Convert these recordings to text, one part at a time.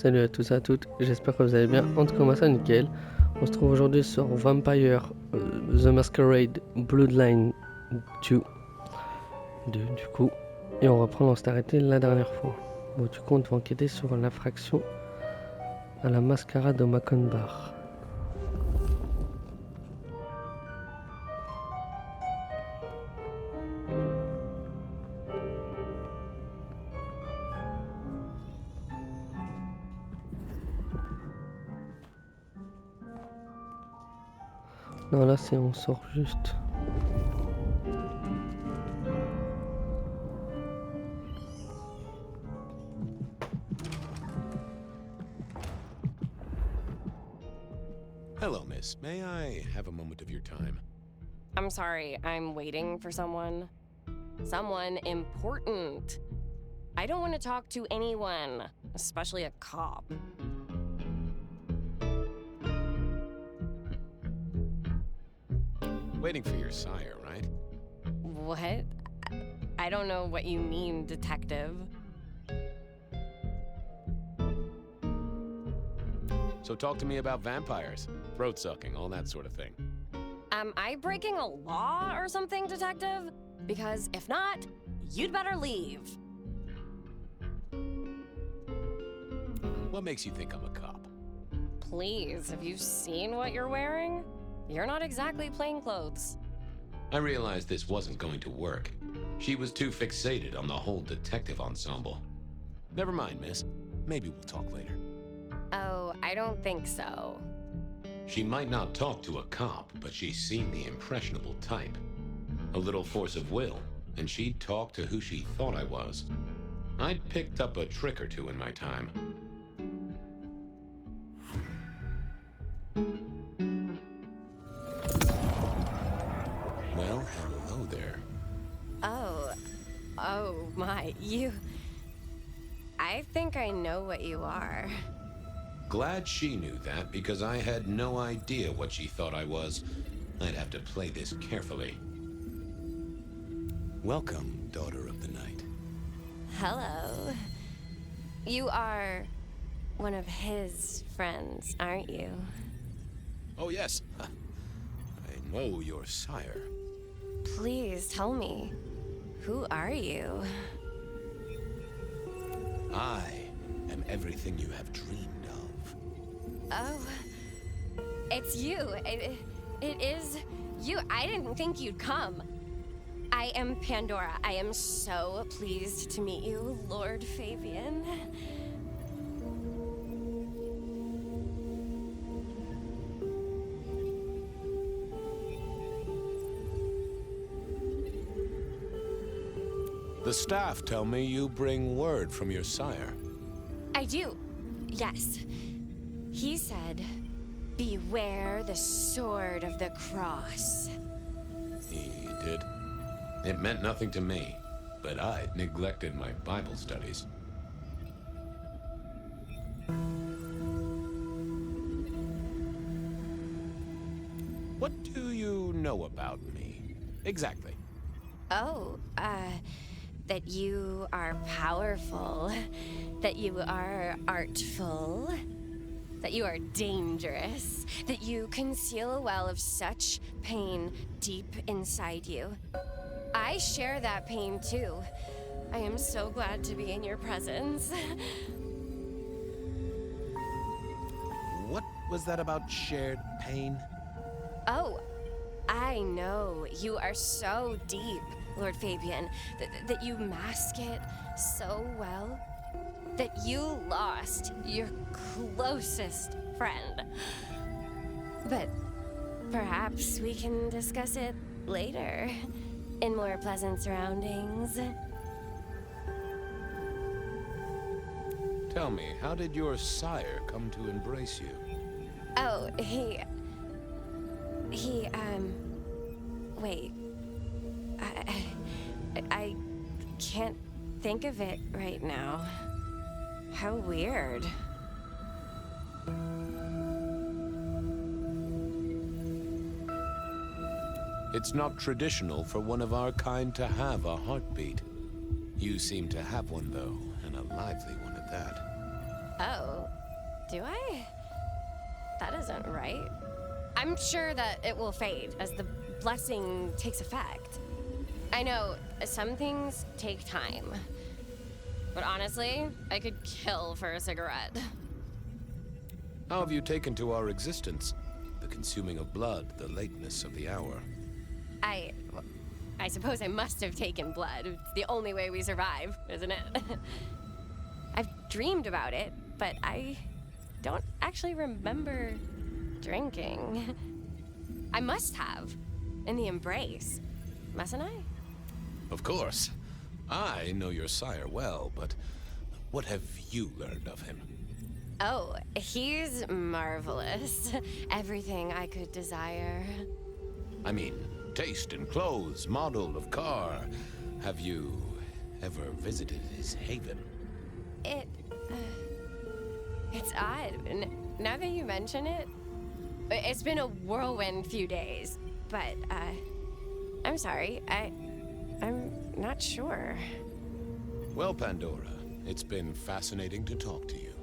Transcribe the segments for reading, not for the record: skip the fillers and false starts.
Salut à tous et à toutes, j'espère que vous allez bien. En tout cas, moi ça nickel. On se trouve aujourd'hui sur Vampire The Masquerade Bloodlines 2. Du coup, et on reprend, on s'est arrêté la dernière fois. Bon, du coup, on va enquêter sur l'infraction à la mascarade au Macon Bar. Non, là, c'est on sort juste. Hello, miss. May I have a moment of your time? I'm sorry, I'm waiting for someone. Someone important. I don't want to talk to anyone, especially a cop. Waiting for your sire, right? What? I don't know what you mean, detective. So talk to me about vampires, throat sucking, all that sort of thing. Am I breaking a law or something, detective? Because if not, you'd better leave. What makes you think I'm a cop? Please, have you seen what you're wearing? You're not exactly plainclothes. I realized this wasn't going to work. She was too fixated on the whole detective ensemble. Never mind, miss. Maybe we'll talk later. Oh, I don't think so. She might not talk to a cop, but she seemed the impressionable type. A little force of will, and she'd talk to who she thought I was. I'd picked up a trick or two in my time. Well, hello there. Oh my, you... I think I know what you are. Glad she knew that, because I had no idea what she thought I was. I'd have to play this carefully. Welcome, daughter of the night. Hello. You are one of his friends, aren't you? Oh, yes. I know your sire. Please tell me, who are you? I am everything you have dreamed of. Oh, it's you. It is you. I didn't think you'd come. I am Pandora. I am so pleased to meet you, Lord Fabian. The staff tell me you bring word from your sire. I do. Yes. He said, beware the sword of the cross. He did. It meant nothing to me, but I'd neglected my Bible studies. What do you know about me? Exactly. Oh, that you are powerful, that you are artful, that you are dangerous, that you conceal a well of such pain deep inside you. I share that pain too. I am so glad to be in your presence. What was that about shared pain? Oh, I know. You are so deep, Lord Fabian, that you mask it so well, that you lost your closest friend. But perhaps we can discuss it later, in more pleasant surroundings. Tell me, how did your sire come to embrace you? Oh, wait. I can't think of it right now. How weird. It's not traditional for one of our kind to have a heartbeat. You seem to have one, though, and a lively one at that. Oh, do I? That isn't right. I'm sure that it will fade as the blessing takes effect. I know some things take time, but honestly, I could kill for a cigarette. How have you taken to our existence? The consuming of blood, the lateness of the hour. I suppose I must have taken blood. It's the only way we survive, isn't it? I've dreamed about it, but I don't actually remember drinking. I must have. In the embrace. Mustn't I? Of course. I know your sire well, but what have you learned of him? Oh, he's marvelous. Everything I could desire. I mean, taste in clothes, model of car. Have you ever visited his haven? It's odd. Now that you mention it, it's been a whirlwind few days. But, I'm sorry. I'm not sure. Well, Pandora, it's been fascinating to talk to you.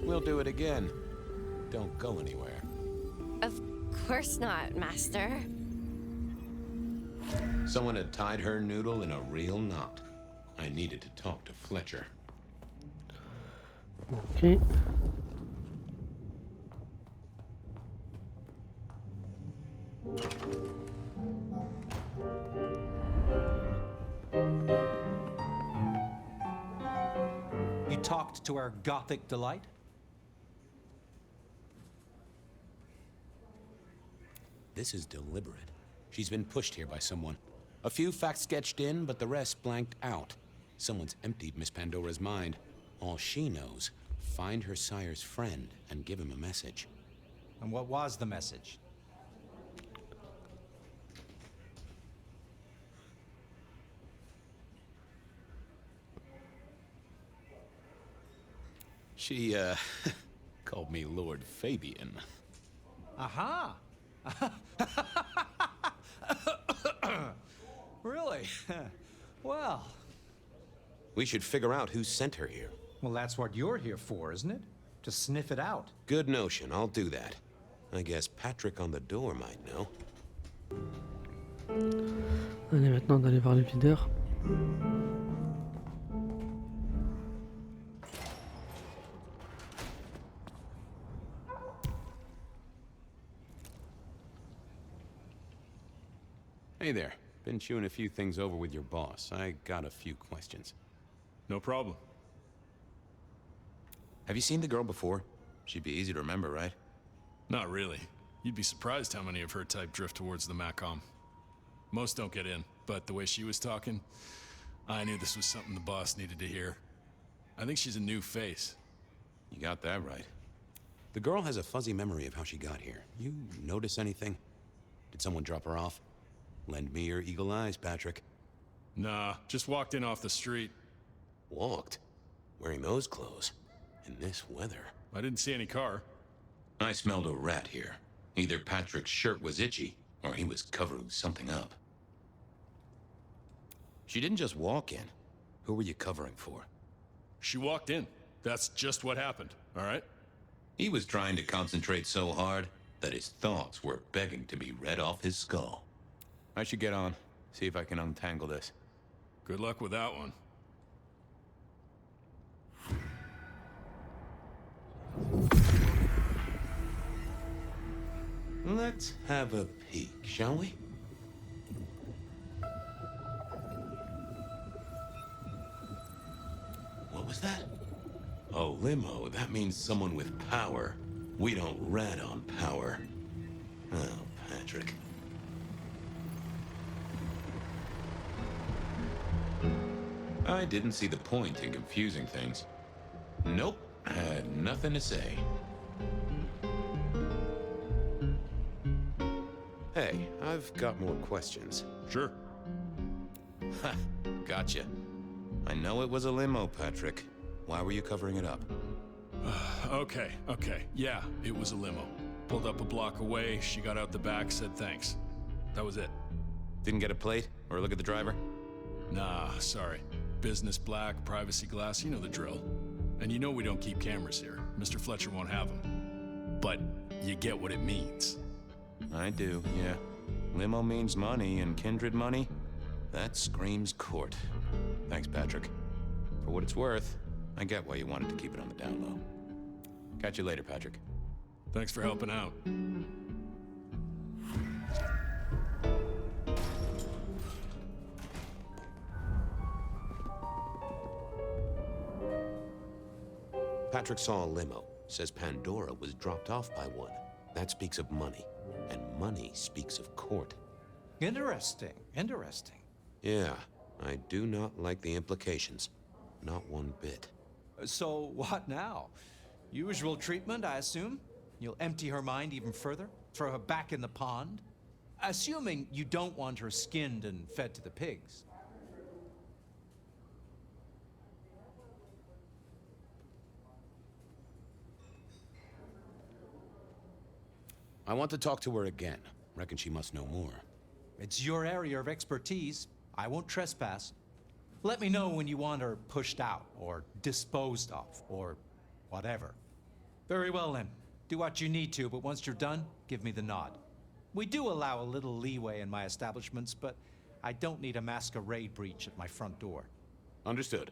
We'll do it again. Don't go anywhere. Of course not, Master. Someone had tied her noodle in a real knot. I needed to talk to Fletcher. Ok. You talked to our gothic delight? This is deliberate. She's been pushed here by someone. A few facts sketched in, but the rest blanked out. Someone's emptied Miss Pandora's mind. All she knows, find her sire's friend and give him a message. And what was the message? She, called me Lord Fabian. Aha! Really? Well. We should figure out who sent her here. Well, that's what you're here for, isn't it? To sniff it out. Good notion, I'll do that. I guess Patrick on the door might know. Allez, maintenant d'aller voir le videur. Hey there. Been chewing a few things over with your boss. I got a few questions. No problem. Have you seen the girl before? She'd be easy to remember, right? Not really. You'd be surprised how many of her type drift towards the Macom. Most don't get in, but the way she was talking, I knew this was something the boss needed to hear. I think she's a new face. You got that right. The girl has a fuzzy memory of how she got here. You notice anything? Did someone drop her off? Lend me your eagle eyes, Patrick. Nah, just walked in off the street. Walked? Wearing those clothes? In this weather? I didn't see any car. I smelled a rat here. Either Patrick's shirt was itchy, or he was covering something up. She didn't just walk in. Who were you covering for? She walked in. That's just what happened, all right? He was trying to concentrate so hard that his thoughts were begging to be read off his skull. I should get on, see if I can untangle this. Good luck with that one. Let's have a peek, shall we? What was that? A limo. That means someone with power. We don't rat on power. Oh, Patrick. I didn't see the point in confusing things. Nope, had nothing to say. Hey, I've got more questions. Sure. Ha, gotcha. I know it was a limo, Patrick. Why were you covering it up? Okay. Yeah, it was a limo. Pulled up a block away, she got out the back, said thanks. That was it. Didn't get a plate or look at the driver? Nah, sorry. Business black, privacy glass, you know the drill. And you know we don't keep cameras here. Mr. Fletcher won't have them. But you get what it means. I do, yeah. Limo means money, and kindred money? That screams court. Thanks, Patrick. For what it's worth, I get why you wanted to keep it on the down low. Catch you later, Patrick. Thanks for helping out. Patrick saw a limo. Says Pandora was dropped off by one. That speaks of money. And money speaks of court. Interesting, interesting. Yeah, I do not like the implications. Not one bit. So what now? Usual treatment, I assume? You'll empty her mind even further? Throw her back in the pond? Assuming you don't want her skinned and fed to the pigs. I want to talk to her again. Reckon she must know more. It's your area of expertise. I won't trespass. Let me know when you want her pushed out, or disposed of, or whatever. Very well then. Do what you need to, but once you're done, give me the nod. We do allow a little leeway in my establishments, but I don't need a masquerade breach at my front door. Understood.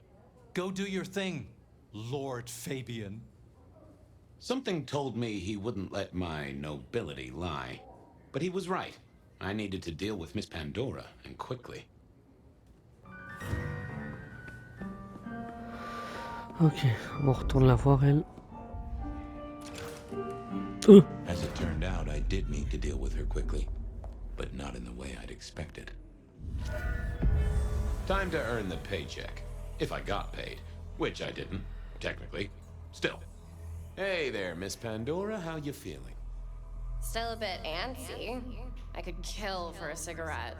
Go do your thing, Lord Fabian. Something told me he wouldn't let my nobility lie. But he was right. I needed to deal with Miss Pandora, and quickly. Ok, on retourne la voir elle. As it turned out, I did need to deal with her quickly. But not in the way I'd expected. Time to earn the paycheck. If I got paid. Which I didn't, technically. Still. Hey there, Miss Pandora, how you feeling? Still a bit antsy. I could kill for a cigarette.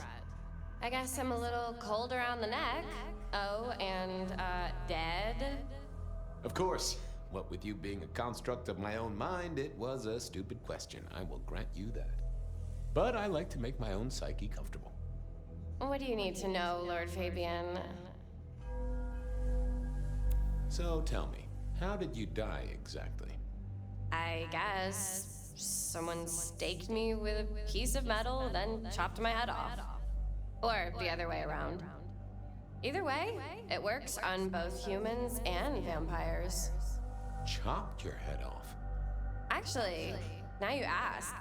I guess I'm a little cold around the neck. Oh, and, dead? Of course. What with you being a construct of my own mind, it was a stupid question. I will grant you that. But I like to make my own psyche comfortable. What do you need to know, Lord Fabian? So tell me, how did you die exactly? I guess someone staked me with a piece of metal, then chopped my head off. Or the other way around. Either way, it works on both humans and vampires. Chopped your head off? Actually, now you ask.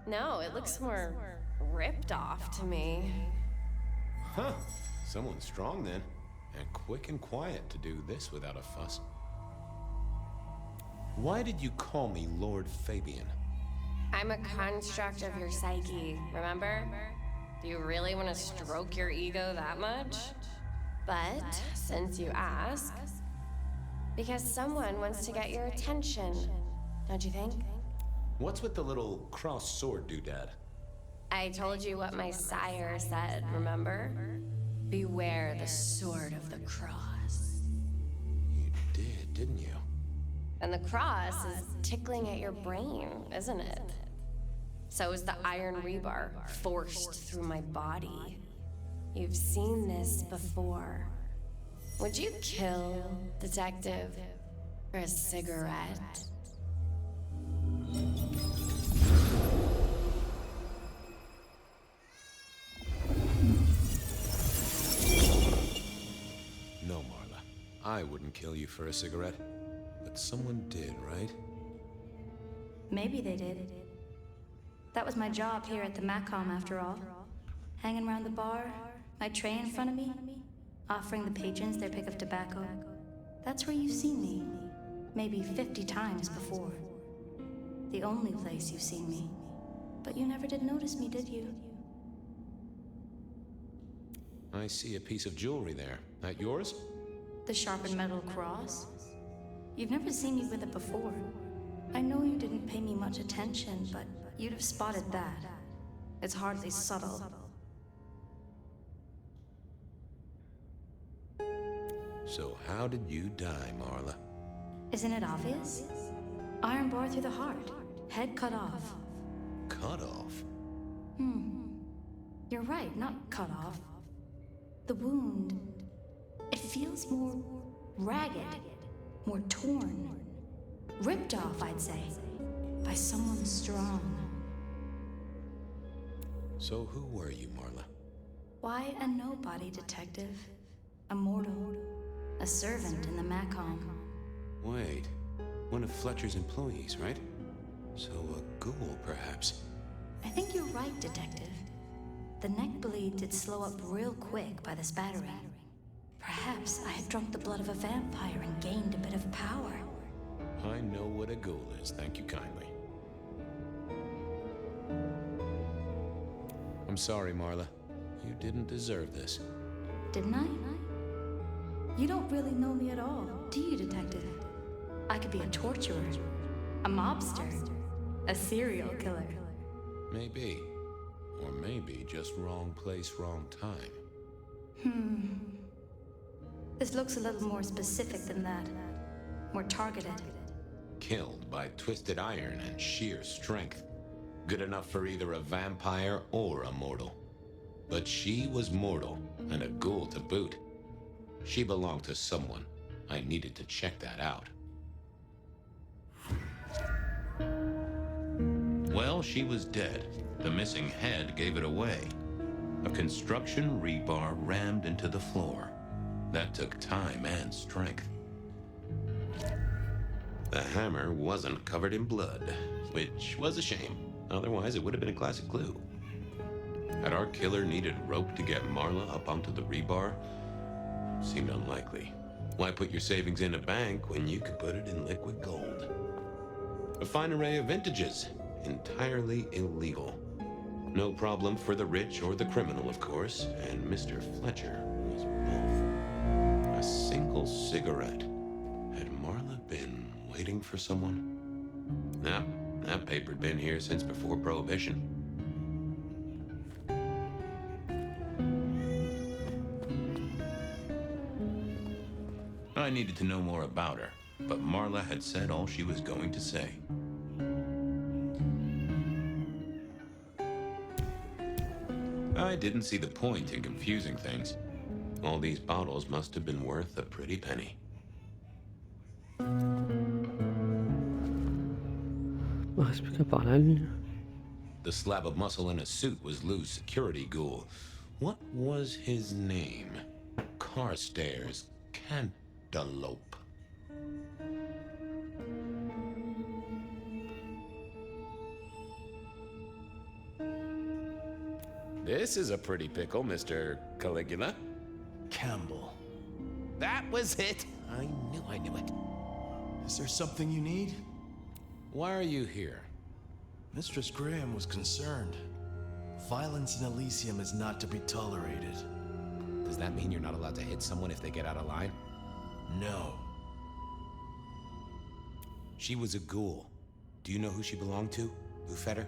No, it looks more ripped off to me. Huh. Someone strong then. And quick and quiet to do this without a fuss. Why did you call me Lord Fabian? I'm a construct of your psyche, remember? Do you really want to stroke your ego that much? But, since you ask, because someone wants to get your attention, don't you think? What's with the little cross sword doodad? I told you what my sire said, remember? Beware the sword of the cross. You did, didn't you? And the cross is tickling at your brain, isn't it? So is the iron rebar forced through my body. You've seen this before. Would you kill, detective, for a cigarette? No, Marla. I wouldn't kill you for a cigarette. But someone did, right? Maybe they did. That was my job here at the Macom, after all. Hanging around the bar, my tray in front of me, offering the patrons their pick of tobacco. That's where you've seen me. Maybe 50 times before. The only place you've seen me. But you never did notice me, did you? I see a piece of jewelry there. That yours? The sharpened metal cross? You've never seen me with it before. I know you didn't pay me much attention, but you'd have spotted that. It's hardly subtle. So how did you die, Marla? Isn't it obvious? Iron bar through the heart. Head cut off. Cut off? You're right, not cut off. The wound, it feels more ragged, more torn. Ripped off, I'd say, by someone strong. So who were you, Marla? Why a nobody, detective? A mortal. A servant in the Macom. Wait, one of Fletcher's employees, right? So a ghoul, perhaps? I think you're right, detective. The neck bleed did slow up real quick by the spattering. Perhaps I had drunk the blood of a vampire and gained a bit of power. I know what a ghoul is, thank you kindly. I'm sorry, Marla. You didn't deserve this. Didn't I? You don't really know me at all, do you, detective? I could be a torturer, a mobster, a serial killer. Maybe. Or maybe just wrong place, wrong time. This looks a little more specific than that. More targeted. Killed by twisted iron and sheer strength. Good enough for either a vampire or a mortal. But she was mortal, and a ghoul to boot. She belonged to someone. I needed to check that out. Well, she was dead. The missing head gave it away. A construction rebar rammed into the floor. That took time and strength. The hammer wasn't covered in blood, which was a shame. Otherwise, it would have been a classic clue. Had our killer needed rope to get Marla up onto the rebar? Seemed unlikely. Why put your savings in a bank when you could put it in liquid gold? A fine array of vintages. Entirely illegal. No problem for the rich or the criminal, of course, and Mr. Fletcher was both. A single cigarette. Had Marla been waiting for someone? Nah, that paper'd been here since before Prohibition. I needed to know more about her, but Marla had said all she was going to say. I didn't see the point in confusing things. All these bottles must have been worth a pretty penny. Il reste plus qu'à parler à lui. The slab of muscle in a suit was Lou's security ghoul. What was his name? Carstairs Cantaloupe. This is a pretty pickle, Mr. Caligula. Campbell. That was it. I knew it. Is there something you need? Why are you here? Mistress Graham was concerned. Violence in Elysium is not to be tolerated. Does that mean you're not allowed to hit someone if they get out of line? No. She was a ghoul. Do you know who she belonged to? Who fed her?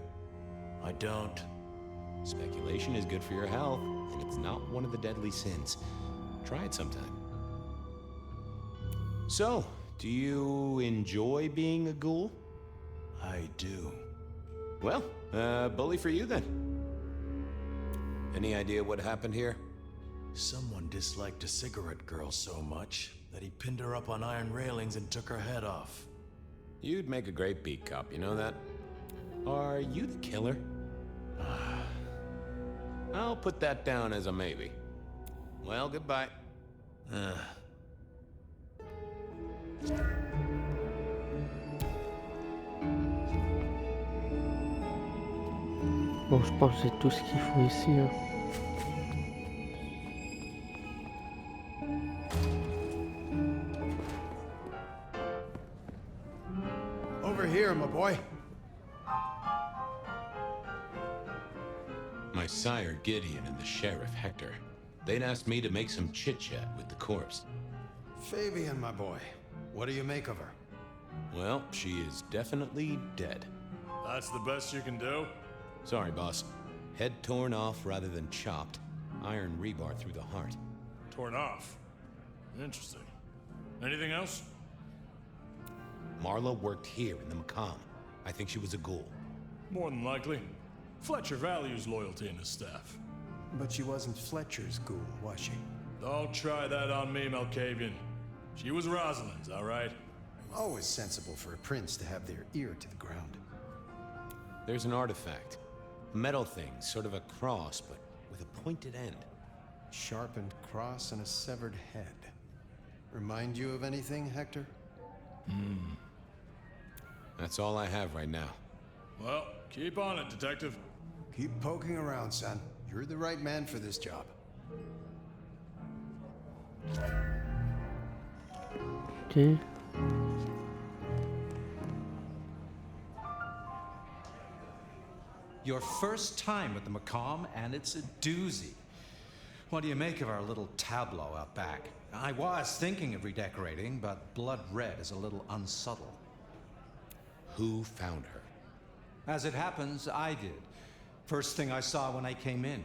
I don't. Speculation is good for your health, and it's not one of the deadly sins. Try it sometime. So, do you enjoy being a ghoul? I do. Well, bully for you then. Any idea what happened here? Someone disliked a cigarette girl so much that he pinned her up on iron railings and took her head off. You'd make a great beat cop, you know that? Are you the killer? I'll put that down as a maybe. Well, goodbye. Bon, je pense que j'ai tout ce qu'il faut ici. Hein. Over here, my boy. My sire Gideon and the sheriff Hector. They'd asked me to make some chit-chat with the corpse. Fabian, my boy. What do you make of her? Well, she is definitely dead. That's the best you can do? Sorry, boss. Head torn off rather than chopped. Iron rebar through the heart. Torn off. Interesting. Anything else? Marla worked here in the Macomb. I think she was a ghoul. More than likely. Fletcher values loyalty in his staff. But she wasn't Fletcher's ghoul, was she? Don't try that on me, Malkavian. She was Rosalind's, all right? Always sensible for a prince to have their ear to the ground. There's an artifact. A metal thing, sort of a cross, but with a pointed end. Sharpened cross and a severed head. Remind you of anything, Hector? That's all I have right now. Well, keep on it, Detective. Keep poking around, son. You're the right man for this job. Ok. Your first time at the Macomb, and it's a doozy. What do you make of our little tableau out back? I was thinking of redecorating, but blood red is a little unsubtle. Who found her? As it happens, I did. First thing I saw when I came in.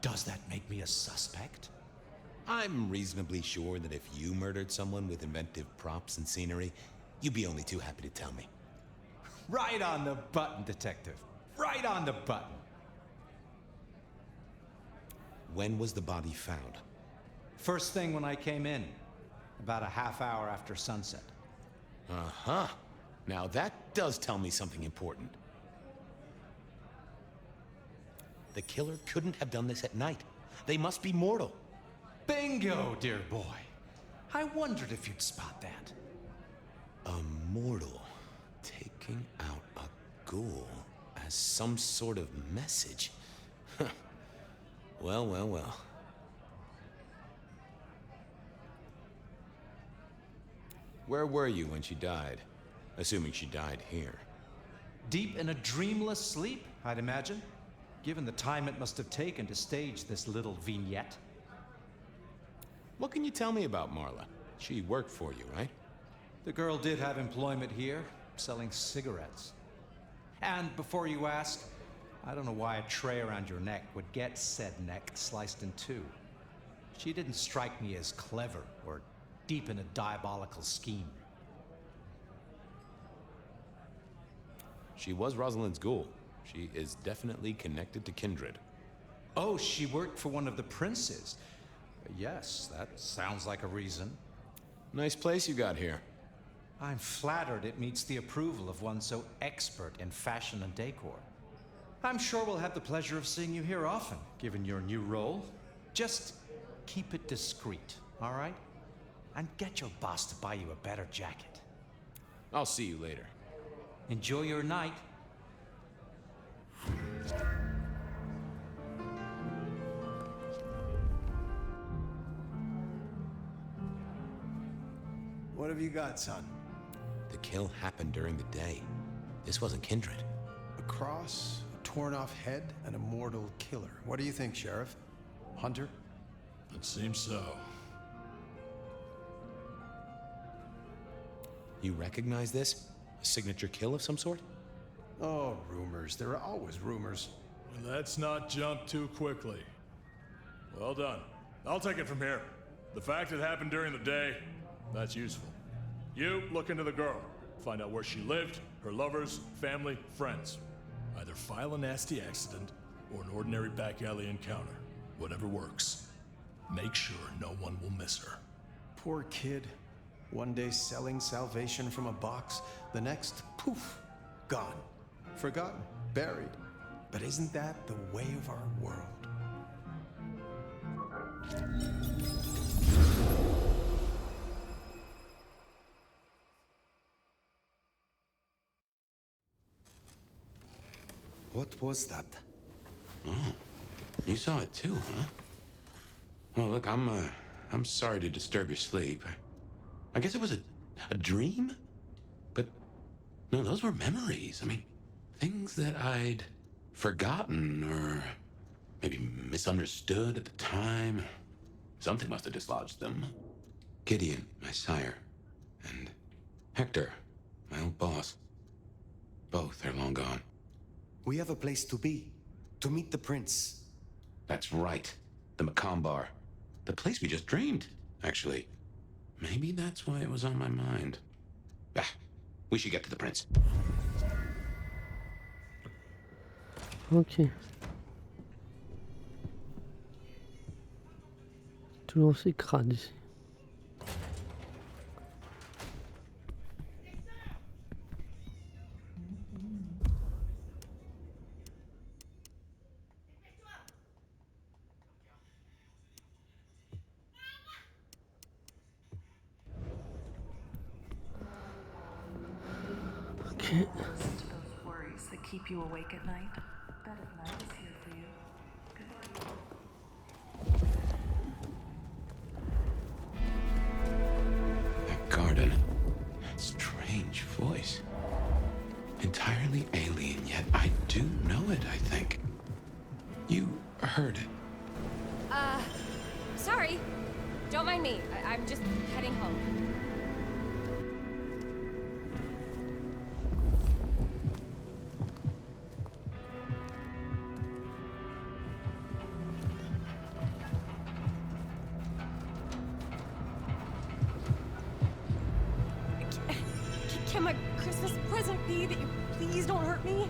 Does that make me a suspect? I'm reasonably sure that if you murdered someone with inventive props and scenery, you'd be only too happy to tell me. Right on the button, Detective. Right on the button. When was the body found? First thing when I came in. About a half hour after sunset. Uh-huh. Now that does tell me something important. The killer couldn't have done this at night. They must be mortal. Bingo, dear boy. I wondered if you'd spot that. A mortal taking out a ghoul as some sort of message. Well, well, well. Where were you when she died? Assuming she died here. Deep in a dreamless sleep, I'd imagine. Given the time it must have taken to stage this little vignette. What can you tell me about Marla? She worked for you, right? The girl did have employment here, selling cigarettes. And before you ask, I don't know why a tray around your neck would get said neck sliced in two. She didn't strike me as clever or deep in a diabolical scheme. She was Rosalind's ghoul. She is definitely connected to kindred. Oh, she worked for one of the princes. Yes, that sounds like a reason. Nice place you got here. I'm flattered it meets the approval of one so expert in fashion and decor. I'm sure we'll have the pleasure of seeing you here often, given your new role. Just keep it discreet, all right? And get your boss to buy you a better jacket. I'll see you later. Enjoy your night. What have you got, son? The kill happened during the day. This wasn't kindred. A cross, a torn-off head, and a mortal killer. What do you think, Sheriff? Hunter? It seems so. You recognize this? A signature kill of some sort? Oh, rumors. There are always rumors. Let's not jump too quickly. Well done. I'll take it from here. The fact it happened during the day, that's useful. You look into the girl. Find out where she lived, her lovers, family, friends. Either file a nasty accident or an ordinary back alley encounter. Whatever works. Make sure no one will miss her. Poor kid. One day selling salvation from a box, the next, poof, gone. Forgotten, buried. But isn't that the way of our world? What was that? Oh, you saw it too, huh? Well, look, I'm sorry to disturb your sleep. I guess it was a dream? But, no, those were memories. I mean, things that I'd forgotten or maybe misunderstood at the time. Something must have dislodged them. Gideon, my sire, and Hector, my old boss. Both are long gone. We have a place to be. To meet the prince. That's right. The Macomb Bar. The place we just dreamed, actually. Maybe that's why it was on my mind. Ah, we should get to the prince. Ok. Toujours aussi crade ici. Ok. Listen to those worries that keep you awake at night. Bed of Night is here for you. That garden. That strange voice. Entirely alien, yet I do know it, I think. You heard it. Sorry. Don't mind me. I'm just heading home. Can my Christmas present be that you please don't hurt me?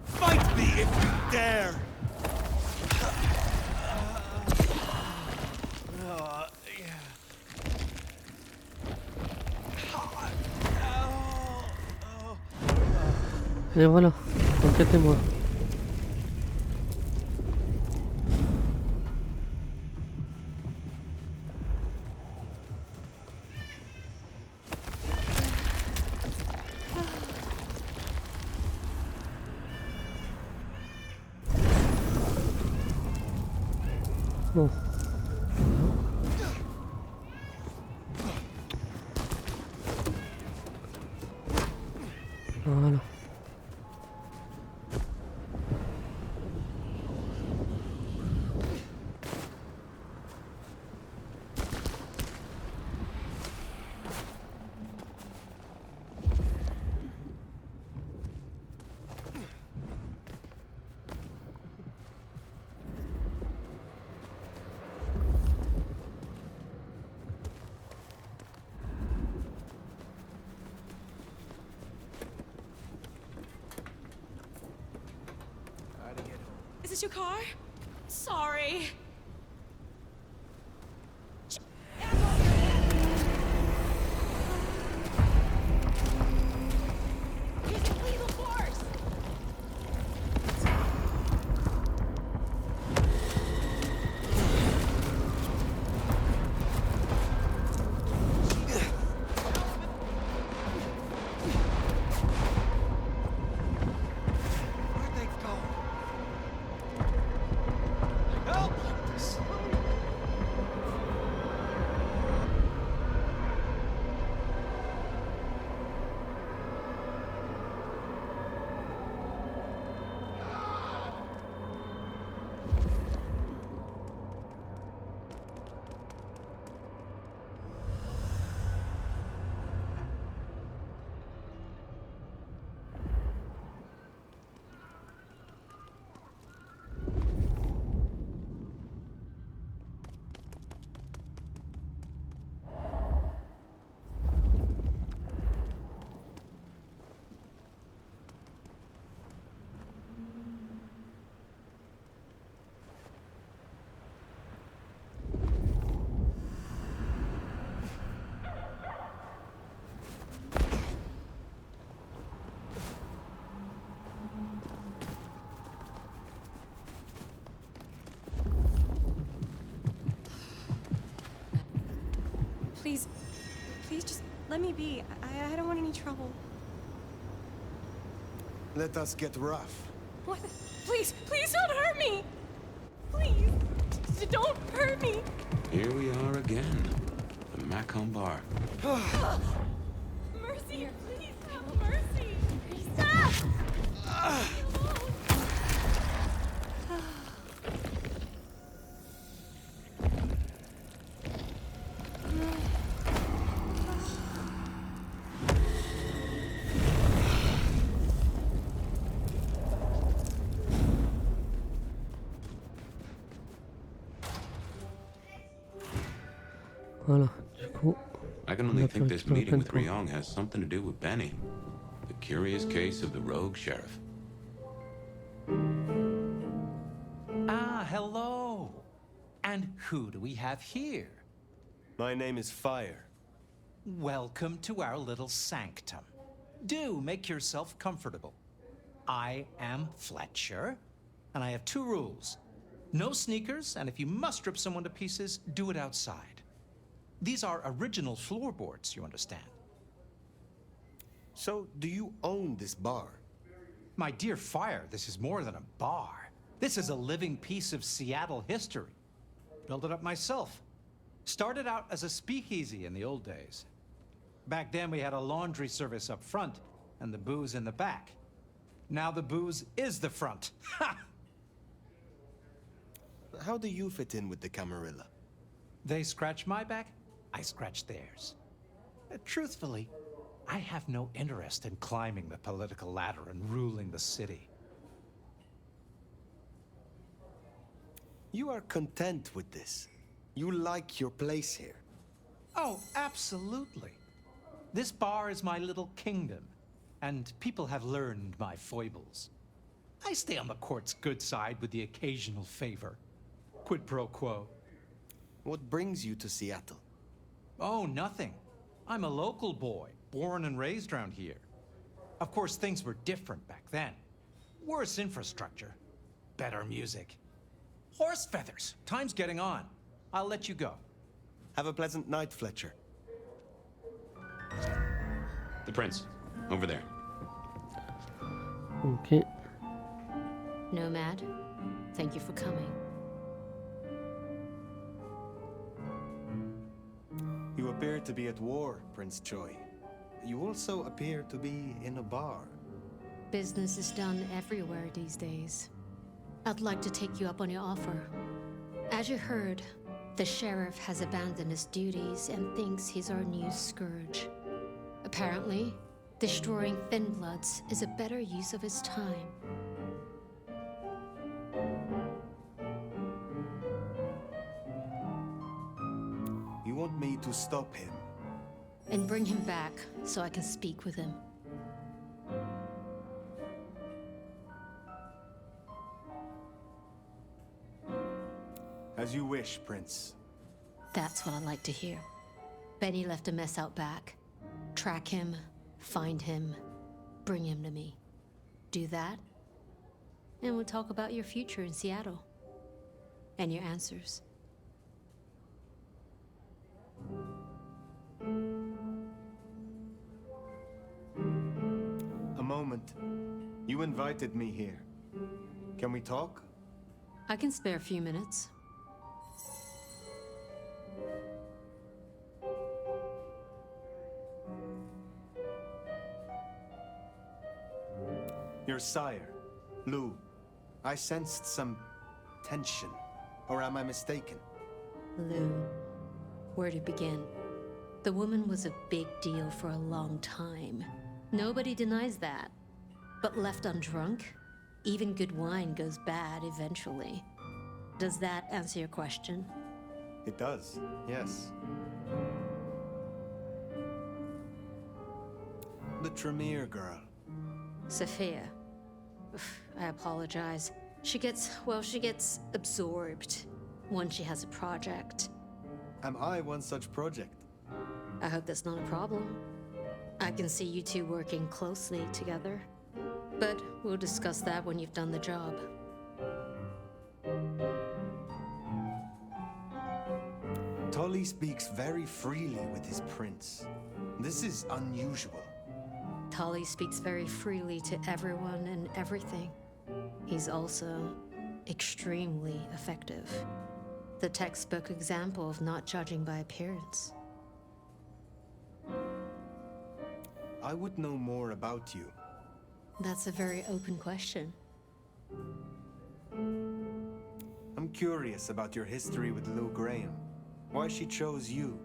Fight me if you dare! Et voilà, enquêtez-moi. Bon. Voilà. Is this your car? Sorry. Please, please just let me be. I don't want any trouble. Let us get rough. What? Please, please don't hurt me! Please, don't hurt me! Here we are again. Macomb Bar. Mercy, please have mercy. Stop! Voilà, du coup, I can only think this meeting with Ryong has something to do with Benny. The curious case of the rogue sheriff. Ah, hello. And who do we have here? My name is Fire. Welcome to our little sanctum. Do make yourself comfortable. I am Fletcher, and I have 2 rules. No sneakers, and if you must rip someone to pieces, do it outside. These are original floorboards, you understand. So, do you own this bar? My dear Fire, this is more than a bar. This is a living piece of Seattle history. Built it up myself. Started out as a speakeasy in the old days. Back then we had a laundry service up front and the booze in the back. Now the booze is the front. Ha! How do you fit in with the Camarilla? They scratch my back, I scratch theirs. Truthfully, I have no interest in climbing the political ladder and ruling the city. You are content with this. You like your place here. Oh, absolutely. This bar is my little kingdom, and people have learned my foibles. I stay on the court's good side with the occasional favor. Quid pro quo. What brings you to Seattle? Oh, nothing. I'm a local boy, born and raised around here. Of course, things were different back then. Worse infrastructure, better music. Horse feathers. Time's getting on. I'll let you go. Have a pleasant night, Fletcher. The prince, over there. ok. Nomad, thank you for coming. You appear to be at war, Prince Choi. You also appear to be in a bar. Business is done everywhere these days. I'd like to take you up on your offer. As you heard, the sheriff has abandoned his duties and thinks he's our new scourge. Apparently, destroying Thin Bloods is a better use of his time. You want me to stop him? And bring him back so I can speak with him. As you wish, Prince. That's what I like to hear. Benny left a mess out back. Track him, find him, bring him to me. Do that, and we'll talk about your future in Seattle. And your answers. A moment. You invited me here. Can we talk? I can spare a few minutes. Your sire, Lou. I sensed some tension. Or am I mistaken? Lou, where to begin? The woman was a big deal for a long time. Nobody denies that. But left undrunk, even good wine goes bad eventually. Does that answer your question? It does, yes. The Tremere girl. Sophia. I apologize. She gets absorbed once she has a project. Am I one such project? I hope that's not a problem. I can see you two working closely together. But we'll discuss that when you've done the job. Tully speaks very freely with his prince. This is unusual. Tully speaks very freely to everyone and everything. He's also extremely effective. The textbook example of not judging by appearance. I would know more about you. That's a very open question. I'm curious about your history with Lou Graham. Why she chose you.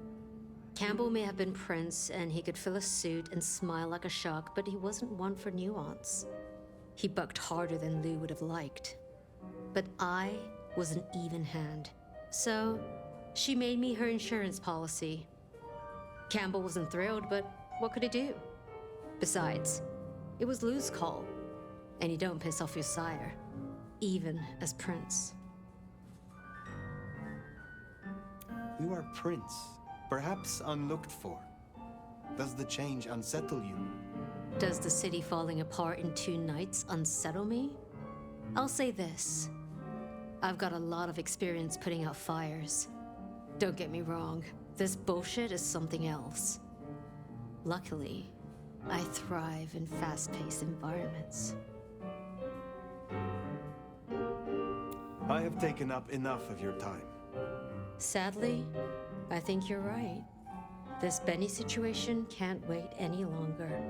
Campbell may have been Prince, and he could fill a suit and smile like a shark, but he wasn't one for nuance. He bucked harder than Lou would have liked. But I was an even hand. So, she made me her insurance policy. Campbell wasn't thrilled, but what could he do? Besides, it was Lou's call. And you don't piss off your sire, even as Prince. You are Prince, perhaps unlooked for. Does the change unsettle you? Does the city falling apart in 2 nights unsettle me? I'll say this. I've got a lot of experience putting out fires. Don't get me wrong, this bullshit is something else. Luckily, I thrive in fast-paced environments. I have taken up enough of your time. Sadly, I think you're right. This Benny situation can't wait any longer.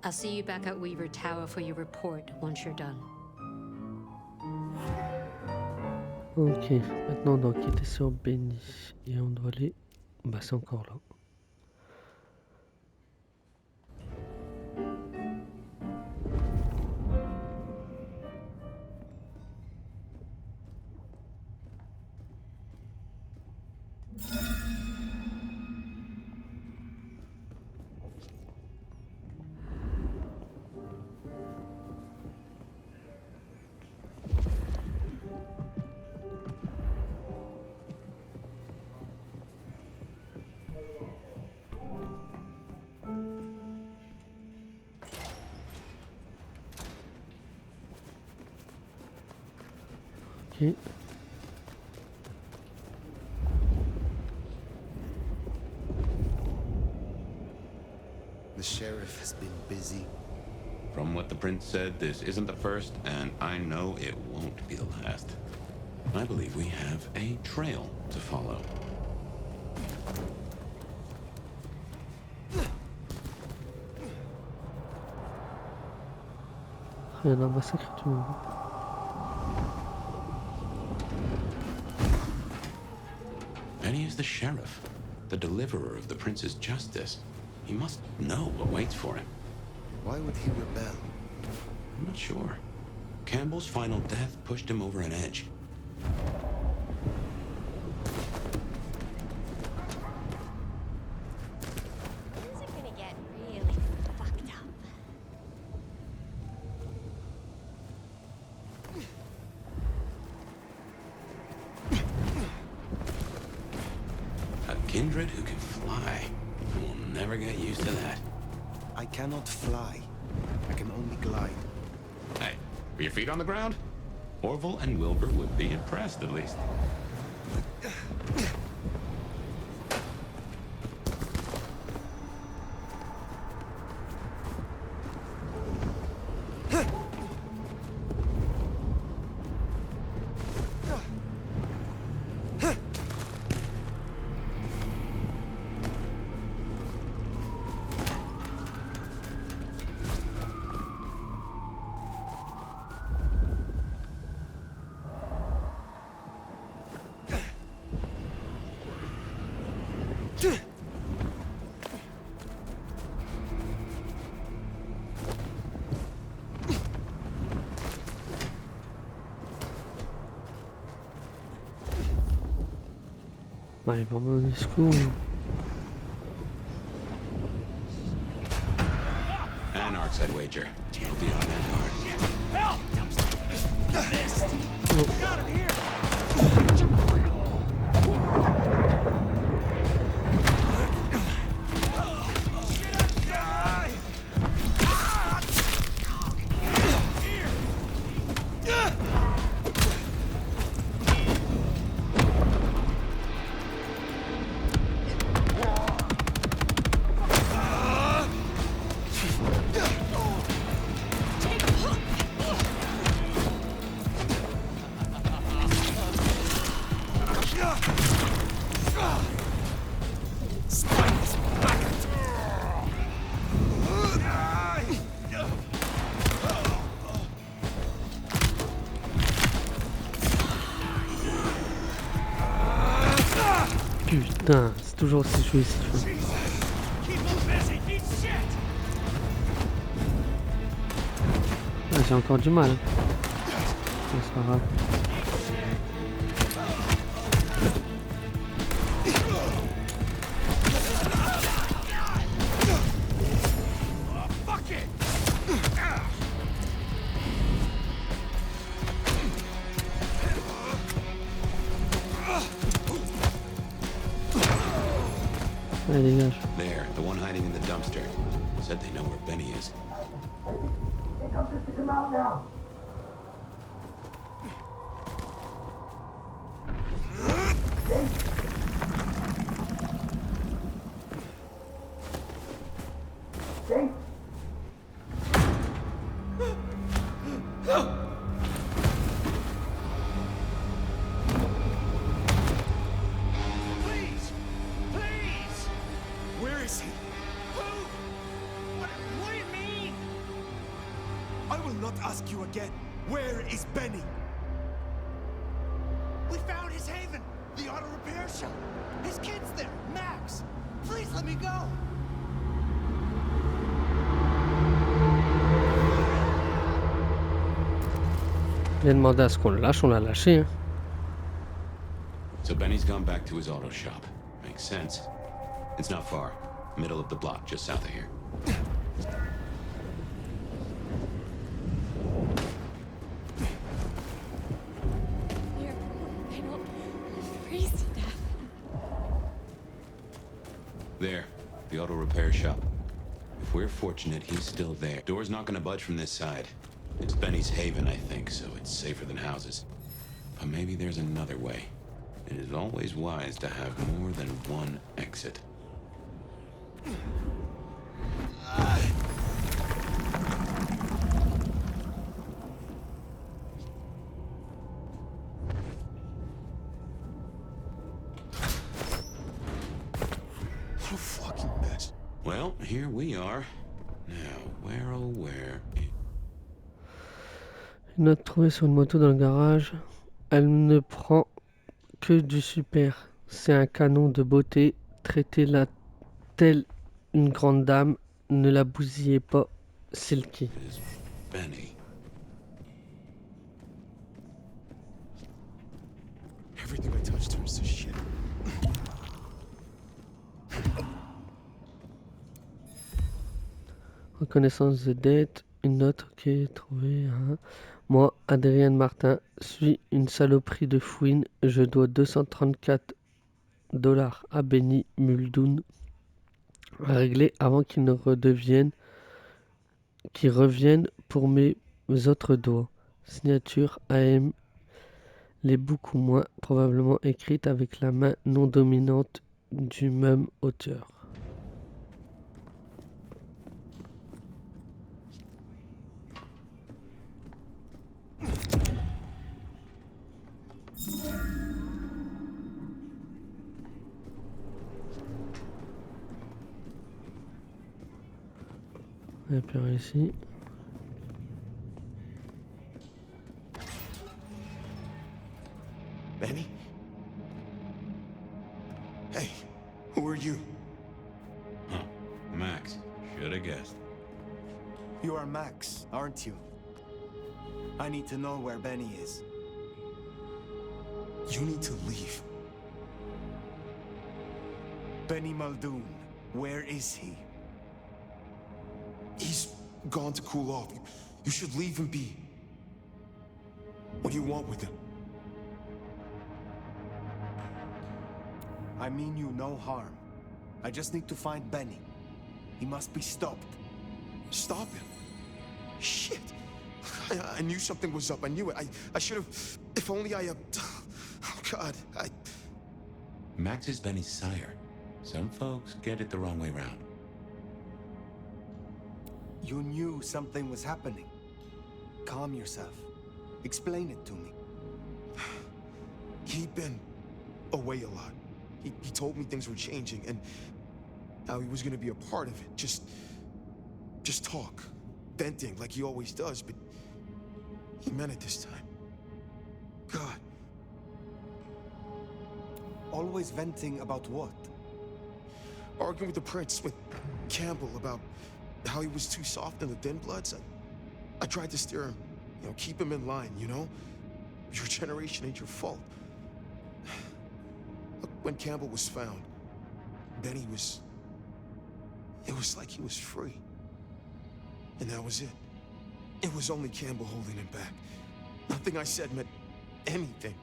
I'll see you back at Weaver Tower for your report once you're done. Ok, maintenant on doit enquêter sur Benny. Et on doit aller... Bah c'est encore là. Ok. The sheriff has been busy. From what the prince said, this isn't the first, and I know it won't be the last. I believe we have a trail to follow. Il y en a un massacre tout le monde. Benny is the sheriff, the deliverer of the prince's justice. He must know what waits for him. Why would he rebel? I'm not sure. Campbell's final death pushed him over an edge. Things are gonna get really fucked up. A kindred who can fly. We'll never get used to that. I cannot fly. I can only glide. Hey, are your feet on the ground? Orville and Wilbur would be impressed, at least. Bah, il va me donner ce coup. Anarch's I'd wager. He'll be on that hard. Putain, c'est toujours aussi jouissif. Ah, j'ai encore du mal. C'est pas grave. Allez, dégage. There, the one hiding in the dumpster. Said they know where Benny is. Where is he? Who? What do you mean? I will not ask you again. Where is Benny? We found his haven, the auto repair shop. His kid's there, Max. Please let me go. Il a demandé à ce qu'on le lâche, on l'a lâché. Hein. So Benny's gone back to his auto shop. Makes sense. It's not far. Middle of the block, just south of here. I don't freeze to death. There, the auto repair shop. If we're fortunate, he's still there. Door's not gonna budge from this side. It's Benny's haven, I think, so it's safer than houses. But maybe there's another way. It is always wise to have more than one exit. What a fucking mess. Well, here we are. Now, where oh where? Une note trouvée sur une moto dans le garage. Elle ne prend que du super. C'est un canon de beauté. Traitez-la telle une grande dame. Ne la bousillez pas, Silky. Is Benny. Everything I touch turns to shit. Reconnaissance de dette. Une note trouvée. Hein. Moi, Adrien Martin, suis une saloperie de fouine. Je dois 234 $ à Benny Muldoon à régler avant qu'il ne revienne pour mes autres doigts. Signature AM, les beaucoup moins probablement écrite avec la main non dominante du même auteur. Et puis ici. Benny? Hey, who are you? Huh. Max. Should have guessed. You are Max, aren't you? I need to know where Benny is. You need to leave. Benny Muldoon, where is he? He's gone to cool off. You should leave him be. What do you want with him? I mean you no harm. I just need to find Benny. He must be stopped. Stop him. Shit. I knew something was up. I knew it. I should have. If only I. Oh, God. Max is Benny's sire. Some folks get it the wrong way round. You knew something was happening. Calm yourself. Explain it to me. He'd been away a lot. He told me things were changing and how he was gonna be a part of it. Just talk. Venting like he always does, but he meant it this time. God. Always venting about what? Arguing with the prince, with Campbell, about how he was too soft on the thin bloods. I tried to steer him, keep him in line, Your generation ain't your fault. Look, when Campbell was found, Benny was... It was like he was free. And that was it. It was only Campbell holding him back. Nothing I said meant anything.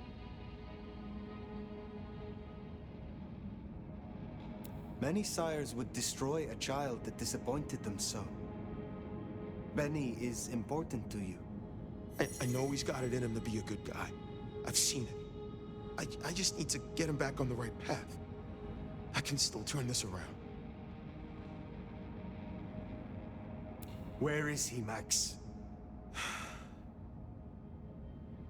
Many sires would destroy a child that disappointed them so. Benny is important to you. I know he's got it in him to be a good guy. I've seen it. I just need to get him back on the right path. I can still turn this around. Where is he, Max?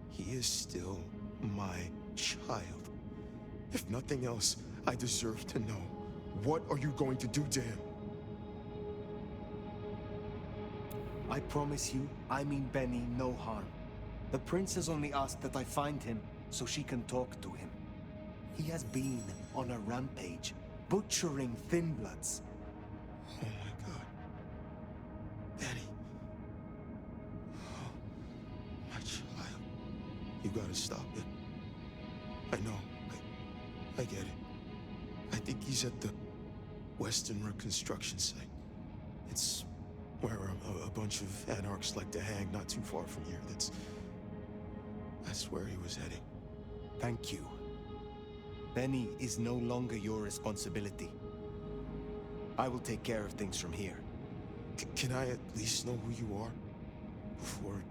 He is still my child. If nothing else, I deserve to know. What are you going to do to him? I promise you, I mean Benny no harm. The prince has only asked that I find him so she can talk to him. He has been on a rampage, butchering thin bloods. Oh my God. Benny. Oh, my child. You gotta stop it. I know. I get it. I think he's at the Western Reconstruction site. It's where a bunch of anarchs like to hang not too far from here. That's where he was heading. Thank you. Benny is no longer your responsibility. I will take care of things from here. Can I at least know who you are? Before,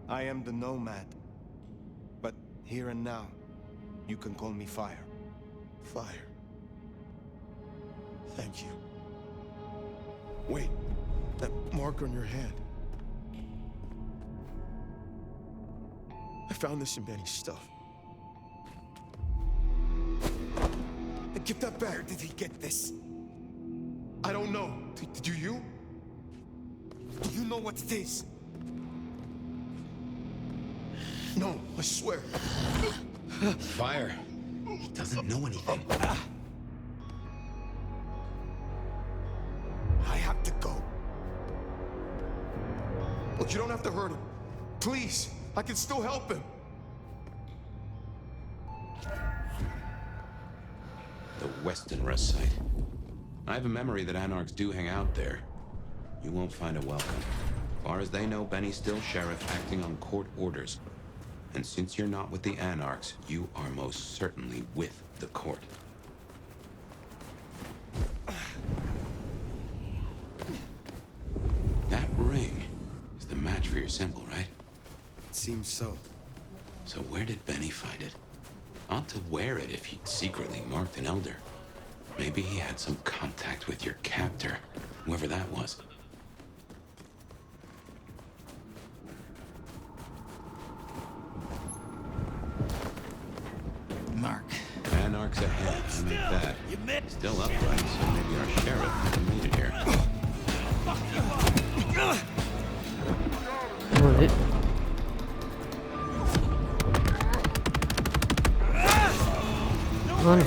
I am the Nomad. But here and now, you can call me Fire. Fire. Thank you. Wait, that mark on your hand. I found this in Benny's stuff. Give that back. Where did he get this? I don't know. Do you? Do you know what it is? No, I swear. Fire. He doesn't know anything. I have to go. Look, you don't have to hurt him. Please, I can still help him. The Western Rest site. I have a memory that anarchs do hang out there. You won't find a welcome. As far as they know, Benny's still sheriff acting on court orders. And since you're not with the anarchs, you are most certainly with the court. That ring is the match for your symbol, right? It seems so. So where did Benny find it? Ought to wear it if he'd secretly marked an elder. Maybe he had some contact with your captor, whoever that was. Mark. Anarchs ahead, I make that. Still upright, so maybe our sheriff hasn't made it here. Allez. Voilà.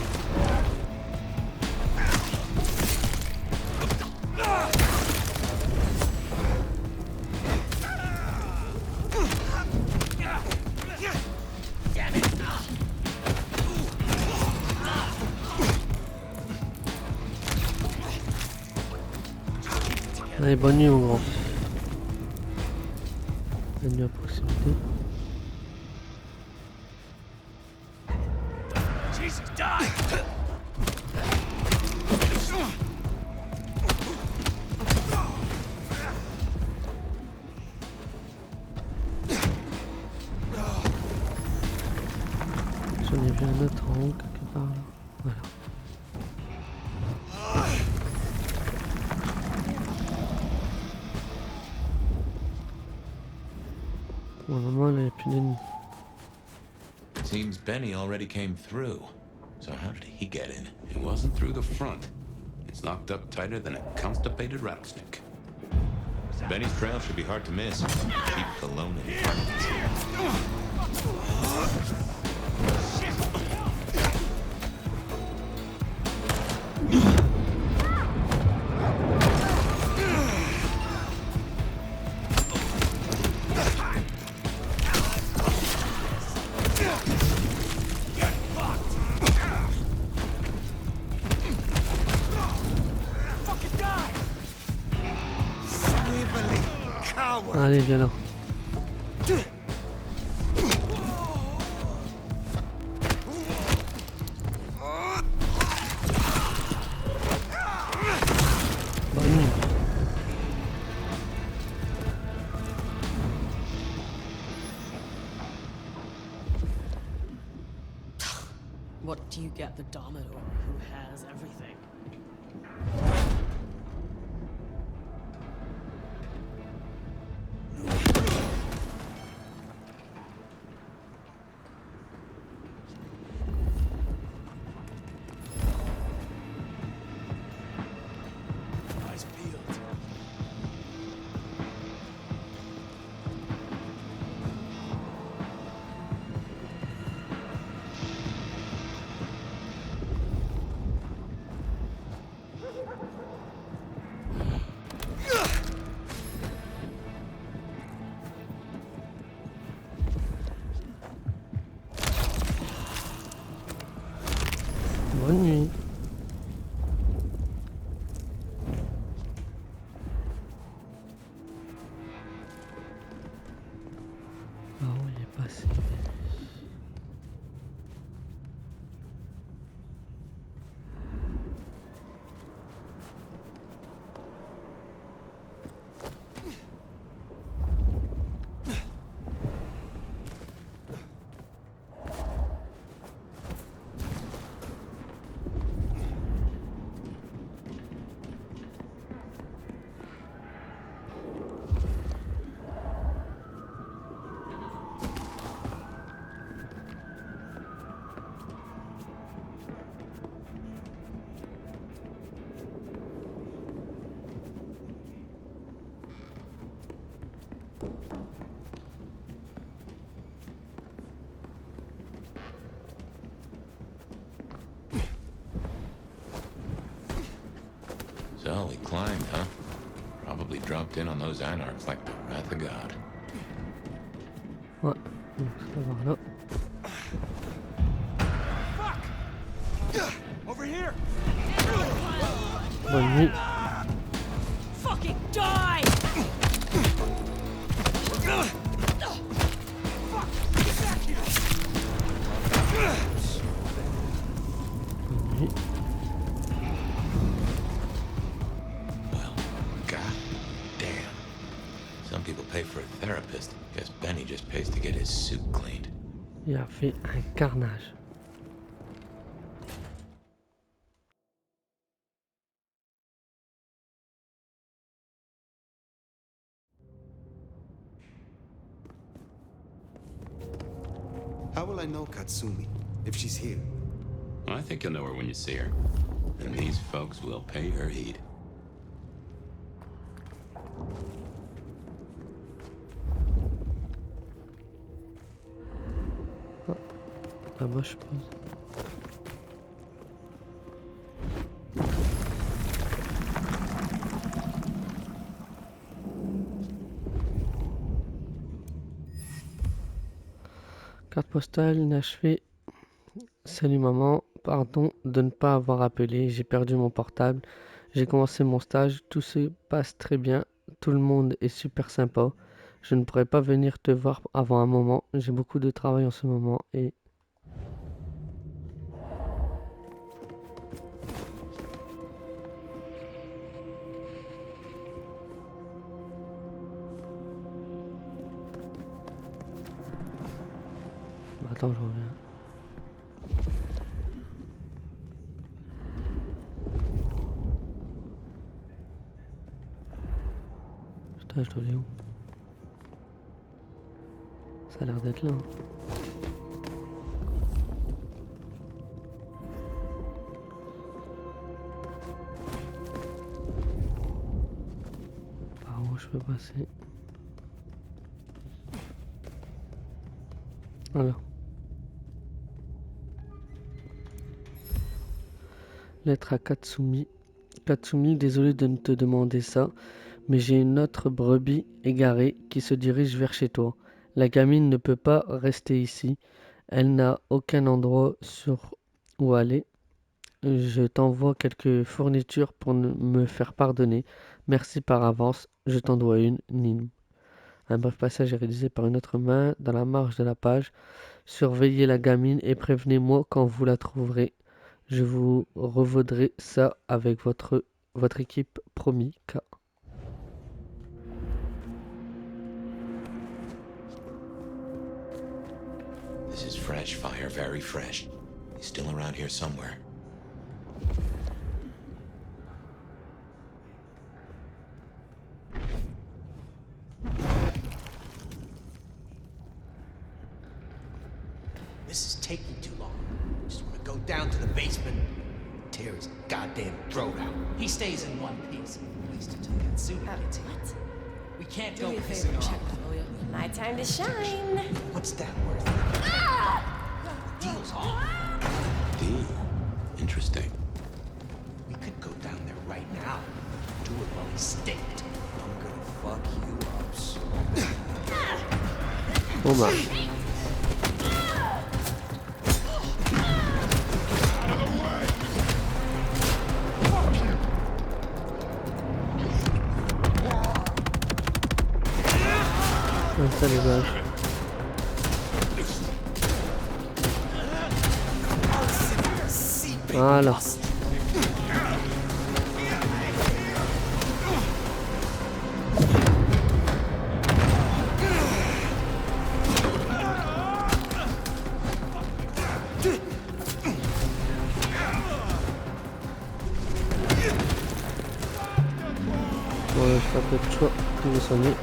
Allez, bonne nuit mon grand. Bonne nuit à proximité. Jesus, die! J'en ai vu un autre en haut quelque part là. Voilà. Bon, normalement, il n'y a plus d'ennemis. Seems Benny already came through. So how did he get in? It wasn't through the front. It's locked up tighter than a constipated rattlesnake. Benny's trail should be hard to miss. Cheap cologne and particles here. Shit! Allez, viens là. Bonne nuit. What do you get the dominant who has everything? Eyes peeled. Bonne nuit. Ah oui, il est passé. So he climbed, huh? Probably dropped in on those anarchs like the wrath of God. Ouais, donc ça va voir là. Over here! Bonne nuit. Fucking die! Bonne nuit. Well, god damn. Some people pay for a therapist. Guess Benny just pays to get his suit cleaned. Il a fait un carnage. How will I know Katsumi if she's here? Well, I think you'll know her when you see her. And these folks will pay her heed. Là-bas, je pense. Carte postale inachevée. Salut maman, pardon de ne pas avoir appelé, j'ai perdu mon portable. J'ai commencé mon stage, tout se passe très bien, tout le monde est super sympa. Je ne pourrais pas venir te voir avant un moment, j'ai beaucoup de travail en ce moment et... Attends, je reviens. Putain, je dois aller où? Ça a l'air d'être là. Par où je peux passer? Voilà. Lettre à Katsumi. Katsumi, désolé de ne te demander ça, mais j'ai une autre brebis égarée qui se dirige vers chez toi. La gamine ne peut pas rester ici. Elle n'a aucun endroit sur où aller. Je t'envoie quelques fournitures pour me faire pardonner. Merci par avance. Je t'en dois une, Nin. Un bref passage est réalisé par une autre main dans la marge de la page. Surveillez la gamine et prévenez-moi quand vous la trouverez. Je vous revaudrai ça avec votre équipe, promis, K. This is fresh fire, very fresh. He's still around here somewhere. This is taking too long. Just want to go down to the basement, tear his goddamn throat out. He stays in one piece. At least until Katsuna gets here. What? We can't Do go me a pissing favor, off. check that, will ya? My time to shine. What's that worth? Deal's off. Deal. Interesting. We could go down there right now. Do it while he's staked. I'm gonna fuck you up so Bon bah. Comme ça les vaches. Voilà. Bon, je fais un peu de choix pour me soigner.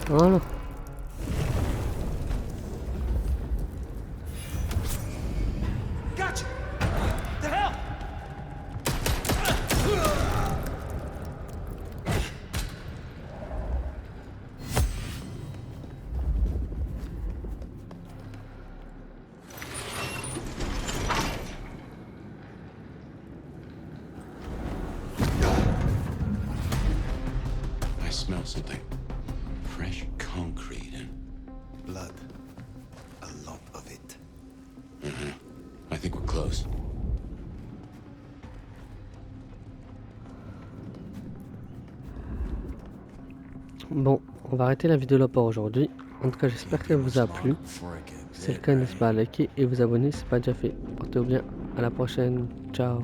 Voilà. Gotcha! The hell? I smell something. Fresh concrete and... Blood. A lot of it. I think we're close. Bon, on va arrêter la vidéo là pour aujourd'hui. En tout cas, j'espère qu'elle vous a plu. Si c'est le cas, n'hésitez pas à liker et vous abonner si ce n'est pas déjà fait. Portez-vous bien. À la prochaine. Ciao.